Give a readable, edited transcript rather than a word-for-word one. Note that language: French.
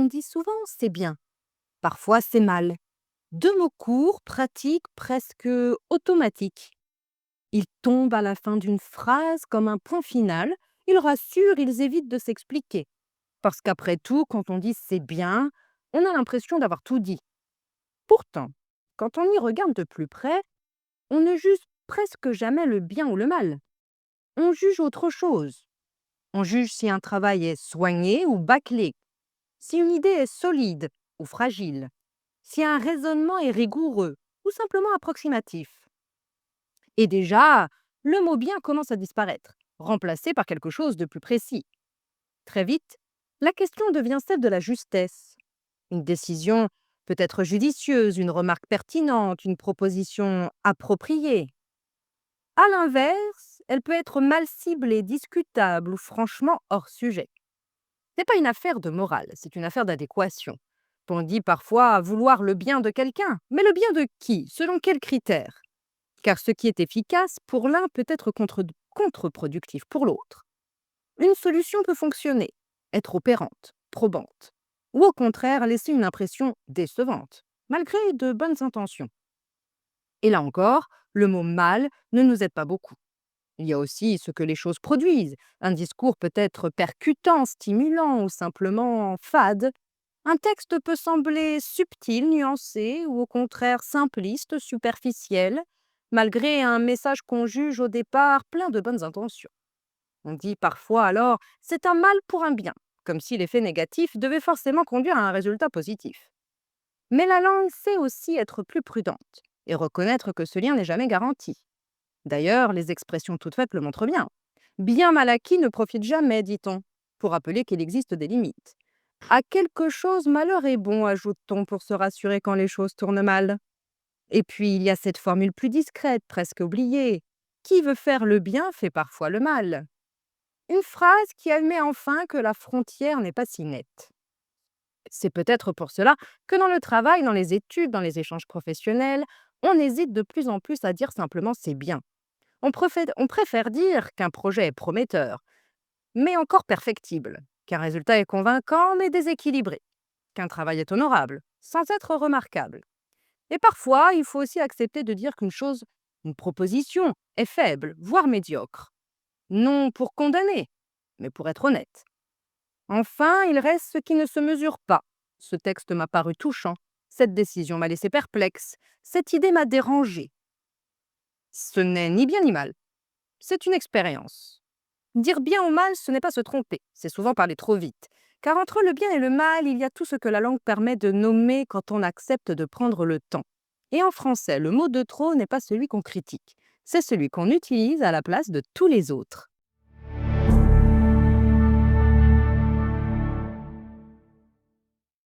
on dit souvent c'est bien, parfois c'est mal. Deux mots courts, pratiques, presque automatiques. Ils tombent à la fin d'une phrase comme un point final. Ils rassurent, ils évitent de s'expliquer. Parce qu'après tout, quand on dit c'est bien, on a l'impression d'avoir tout dit. Pourtant, quand on y regarde de plus près, on ne juge presque jamais le bien ou le mal. On juge autre chose. On juge si un travail est soigné ou bâclé, si une idée est solide ou fragile, si un raisonnement est rigoureux ou simplement approximatif. Et déjà, le mot bien commence à disparaître, remplacé par quelque chose de plus précis. Très vite, la question devient celle de la justesse. Une décision peut être judicieuse, une remarque pertinente, une proposition appropriée. À l'inverse, elle peut être mal ciblée, discutable ou franchement hors sujet. C'est pas une affaire de morale, c'est une affaire d'adéquation. On dit parfois vouloir le bien de quelqu'un, mais le bien de qui? Selon quels critères? Car ce qui est efficace pour l'un peut être contre-productif pour l'autre. Une solution peut fonctionner, être opérante, probante, ou au contraire laisser une impression décevante, malgré de bonnes intentions. Et là encore, le mot mal ne nous aide pas beaucoup. Il y a aussi ce que les choses produisent. Un discours peut être percutant, stimulant ou simplement fade. Un texte peut sembler subtil, nuancé ou au contraire simpliste, superficiel, malgré un message qu'on juge au départ plein de bonnes intentions. On dit parfois alors c'est un mal pour un bien, comme si l'effet négatif devait forcément conduire à un résultat positif. Mais la langue sait aussi être plus prudente et reconnaître que ce lien n'est jamais garanti. D'ailleurs, les expressions toutes faites le montrent bien. Bien mal acquis ne profite jamais, dit-on, pour rappeler qu'il existe des limites. À quelque chose, malheur est bon, ajoute-t-on pour se rassurer quand les choses tournent mal. Et puis, il y a cette formule plus discrète, presque oubliée. Qui veut faire le bien fait parfois le mal. Une phrase qui admet enfin que la frontière n'est pas si nette. C'est peut-être pour cela que dans le travail, dans les études, dans les échanges professionnels, on hésite de plus en plus à dire simplement c'est bien. On préfère dire qu'un projet est prometteur, mais encore perfectible, qu'un résultat est convaincant mais déséquilibré, qu'un travail est honorable, sans être remarquable. Et parfois, il faut aussi accepter de dire qu'une chose, une proposition, est faible, voire médiocre. Non pour condamner, mais pour être honnête. Enfin, il reste ce qui ne se mesure pas. Ce texte m'a paru touchant. Cette décision m'a laissé perplexe. Cette idée m'a dérangé. Ce n'est ni bien ni mal. C'est une expérience. Dire bien ou mal, ce n'est pas se tromper, c'est souvent parler trop vite. Car entre le bien et le mal, il y a tout ce que la langue permet de nommer quand on accepte de prendre le temps. Et en français, le mot de trop n'est pas celui qu'on critique, c'est celui qu'on utilise à la place de tous les autres.